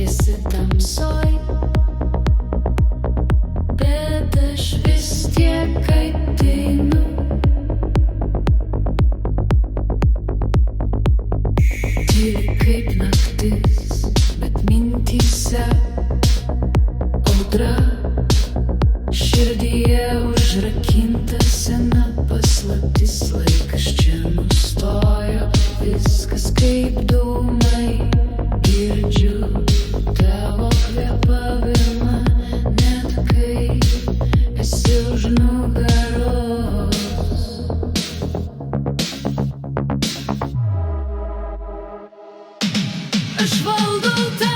esi tamsoj, bet aš vis tiek ateinu. Tyli kaip naktis, bet mintyse audra, širdyje užrakinta sena paslaptis. Laikas čia nustojo, viskas kaip dūmai, girdžiu tavo kvėpavimą, net kai esi už nugaros. Aš valdau tave.